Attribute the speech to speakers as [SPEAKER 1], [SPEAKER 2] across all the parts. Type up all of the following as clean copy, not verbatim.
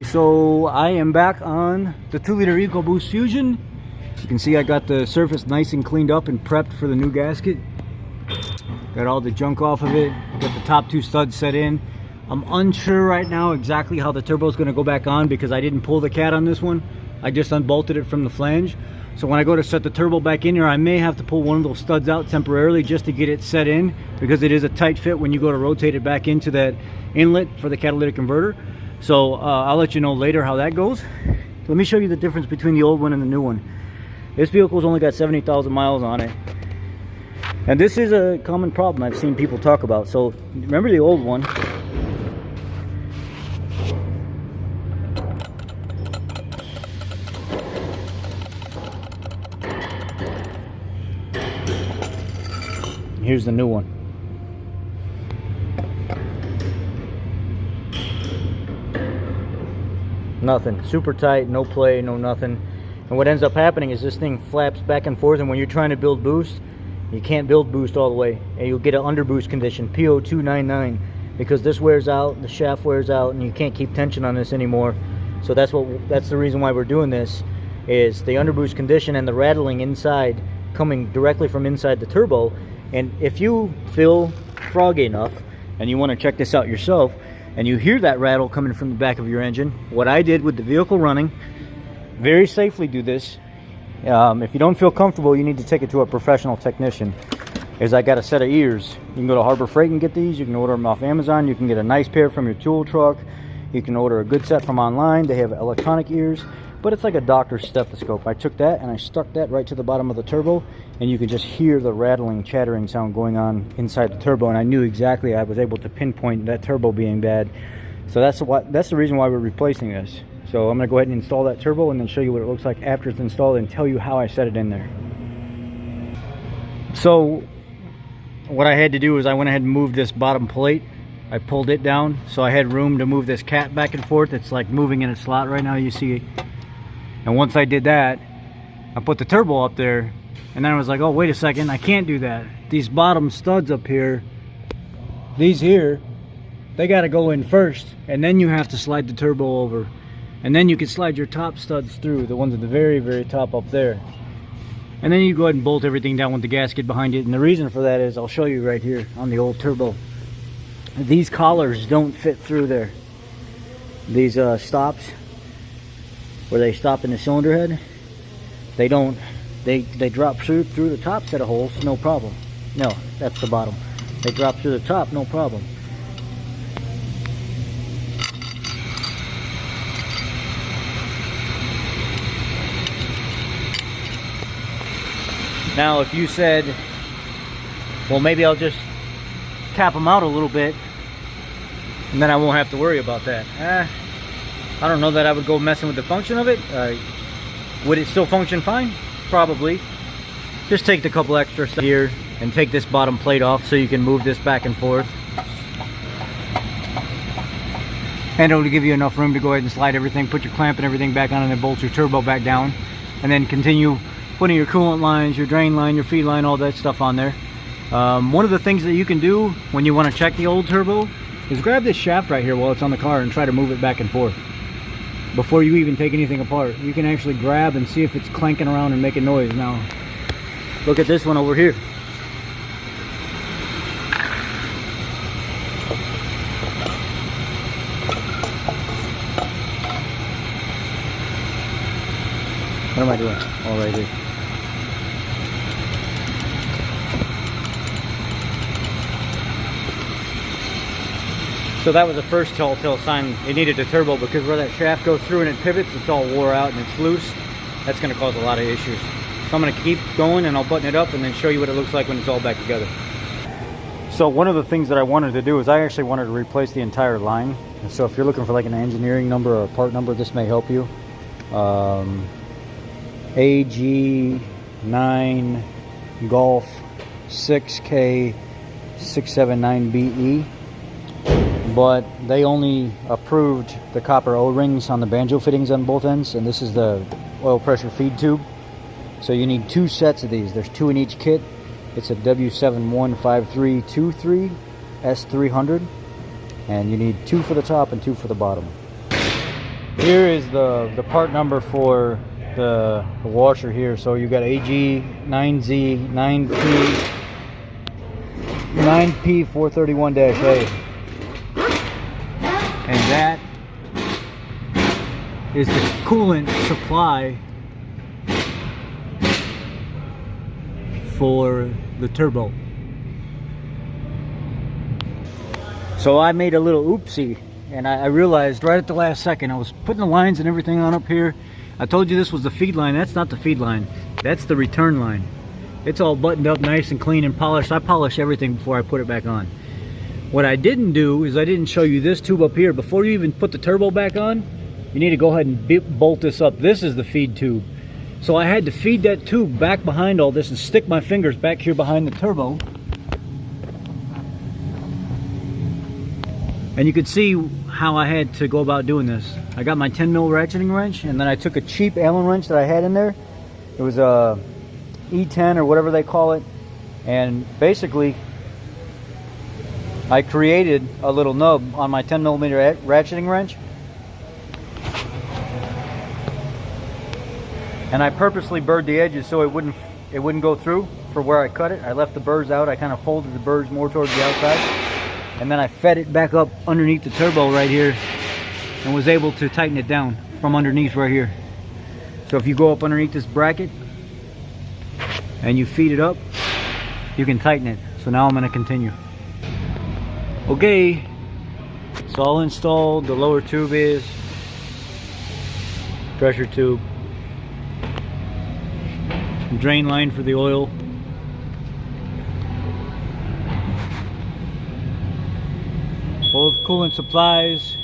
[SPEAKER 1] So I am back on the 2-liter Ecoboost Fusion. You can see I got the surface nice and cleaned up and prepped for the new gasket. Got all the junk off of it. Got the top two studs set in. I'm unsure right now exactly how the turbo is going to go back on because I didn't pull the cat on this one. I just unbolted it from the flange. So when I go to set the turbo back in here, I may have to pull one of those studs out temporarily just to get it set in, because it is a tight fit when you go to rotate it back into that inlet for the catalytic converter. So I'll let you know later how that goes. Let me show you the difference between the old one and the new one. This vehicle's only got 70,000 miles on it. And this is a common problem I've seen people talk about. So remember the old one. Here's the new one. Nothing, super tight, no play, no nothing. And what ends up happening is this thing flaps back and forth, and when you're trying to build boost, you can't build boost all the way, and you'll get an underboost condition, PO299, because this wears out, the shaft wears out, and you can't keep tension on this anymore. So that's the reason why we're doing this, is the underboost condition and the rattling inside coming directly from inside the turbo. And if you feel froggy enough and you want to check this out yourself, and you hear that rattle coming from the back of your engine, what I did with the vehicle running, very safely do this. If you don't feel comfortable, you need to take it to a professional technician. Is I got a set of ears. You can go to Harbor Freight and get these. You can order them off Amazon. You can get a nice pair from your tool truck. You can order a good set from online. They have electronic ears, but it's like a doctor's stethoscope. I took that and I stuck that right to the bottom of the turbo, and you can just hear the rattling, chattering sound going on inside the turbo, and I knew exactly, I was able to pinpoint that turbo being bad. So that's the reason why we're replacing this. So I'm going to go ahead and install that turbo and then show you what it looks like after it's installed and tell you how I set it in there. So what I had to do is I went ahead and moved this bottom plate. I pulled it down so I had room to move this cat back and forth. It's like moving in a slot right now, you see. And once I did that, I put the turbo up there, and then I was like, oh, wait a second, I can't do that. These bottom studs up here, these here, they got to go in first, and then you have to slide the turbo over. And then you can slide your top studs through, the ones at the very, very top up there. And then you go ahead and bolt everything down with the gasket behind it. And the reason for that is, I'll show you right here on the old turbo. These collars don't fit through there. These stops, where they stop in the cylinder head, they don't, they drop through the top set of holes, no problem. No, that's the bottom. They drop through the top, no problem. Now if you said, well, maybe I'll just cap them out a little bit and then I won't have to worry about that. I don't know that I would go messing with the function of it. Would it still function fine? Probably. Just take the couple extra steps here and take this bottom plate off so you can move this back and forth. And it'll give you enough room to go ahead and slide everything, put your clamp and everything back on, and then bolt your turbo back down. And then continue putting your coolant lines, your drain line, your feed line, all that stuff on there. One of the things that you can do when you want to check the old turbo is grab this shaft right here while it's on the car and try to move it back and forth. Before you even take anything apart, you can actually grab and see if it's clanking around and making noise. Now, look at this one over here. What am I doing? All right here. So that was the first telltale sign it needed a turbo, because where that shaft goes through and it pivots, it's all wore out and it's loose. That's going to cause a lot of issues. So I'm going to keep going and I'll button it up and then show you what it looks like when it's all back together. So one of the things that I wanted to do is I actually wanted to replace the entire line. And so if you're looking for like an engineering number or a part number, this may help you. AG9 Golf 6K 679BE. But they only approved the copper O-rings on the banjo fittings on both ends, and this is the oil pressure feed tube. So you need two sets of these. There's two in each kit. It's a W715323 S300, and you need two for the top and two for the bottom. Here is the part number for the washer here. So you got AG 9Z 9P 431-A, and that is the coolant supply for the turbo. So I made a little oopsie, and I realized right at the last second, I was putting the lines and everything on up here. I told you this was the feed line. That's not the feed line. That's the return line. It's all buttoned up nice and clean and polished. I polish everything before I put it back on. What I didn't do is I didn't show you this tube up here. Before you even put the turbo back on, you need to go ahead and bolt this up. This is the feed tube. So I had to feed that tube back behind all this and stick my fingers back here behind the turbo. And you could see how I had to go about doing this. I got my 10 mil ratcheting wrench, and then I took a cheap Allen wrench that I had in there. It was a E10 or whatever they call it. And basically, I created a little nub on my 10 millimeter ratcheting wrench. And I purposely burred the edges so it wouldn't go through for where I cut it. I left the burrs out. I kind of folded the burrs more towards the outside. And then I fed it back up underneath the turbo right here and was able to tighten it down from underneath right here. So if you go up underneath this bracket and you feed it up, you can tighten it. So now I'm going to continue. Okay, it's all installed. The lower tube is pressure tube, drain line for the oil, both coolant supplies,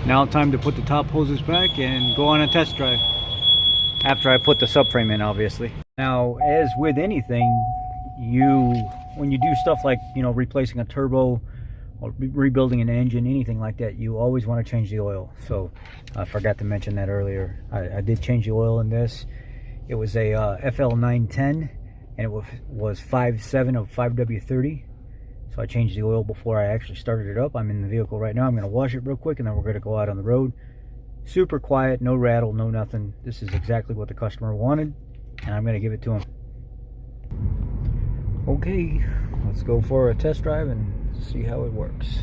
[SPEAKER 1] now time to put the top hoses back and go on a test drive after I put the subframe in, obviously. Now, as with anything, when you do stuff like, you know, replacing a turbo or rebuilding an engine, anything like that, you always want to change the oil. So I forgot to mention that earlier. I did change the oil in this. It was a FL 910, and it was 5.7 of 5W30. So I changed the oil before I actually started it up. I'm in the vehicle right now. I'm going to wash it real quick, and then we're going to go out on the road. Super quiet, no rattle, no nothing. This is exactly what the customer wanted, and I'm going to give it to him. Okay, let's go for a test drive and see how it works.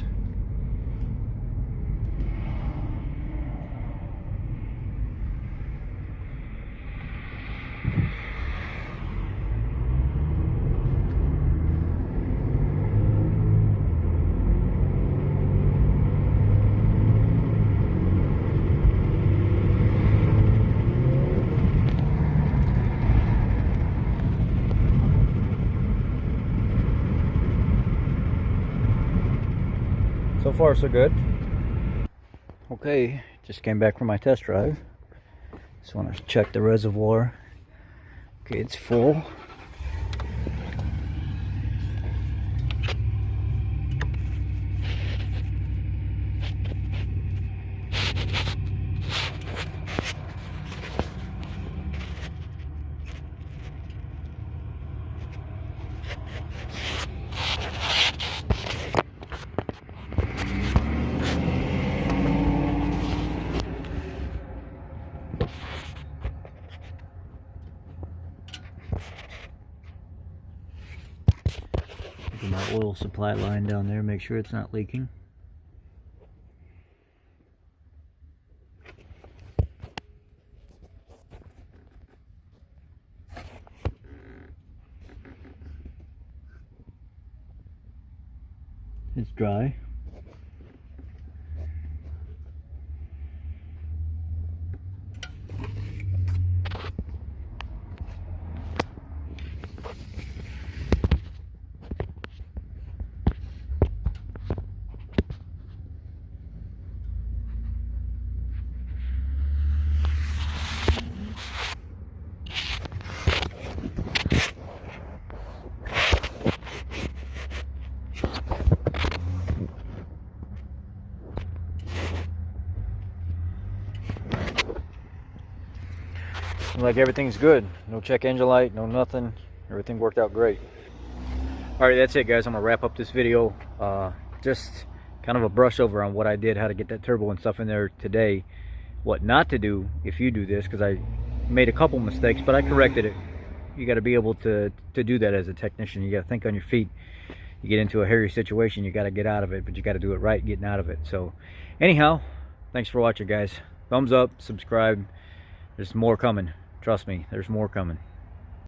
[SPEAKER 1] So far, so good. Okay, just came back from my test drive. Just want to check the reservoir. Okay, it's full. My oil supply line down there, make sure it's not leaking. It's dry. like everything's good. No check engine light, no nothing. Everything worked out great. Alright, that's it guys. I'm gonna wrap up this video. Just kind of a brush over on what I did, how to get that turbo and stuff in there today. What not to do if you do this, because I made a couple mistakes, but I corrected it. You got to be able to do that as a technician. You got to think on your feet. You get into a hairy situation, you got to get out of it, but you got to do it right getting out of it. So anyhow, thanks for watching guys. Thumbs up, subscribe. There's more coming. Trust me, there's more coming.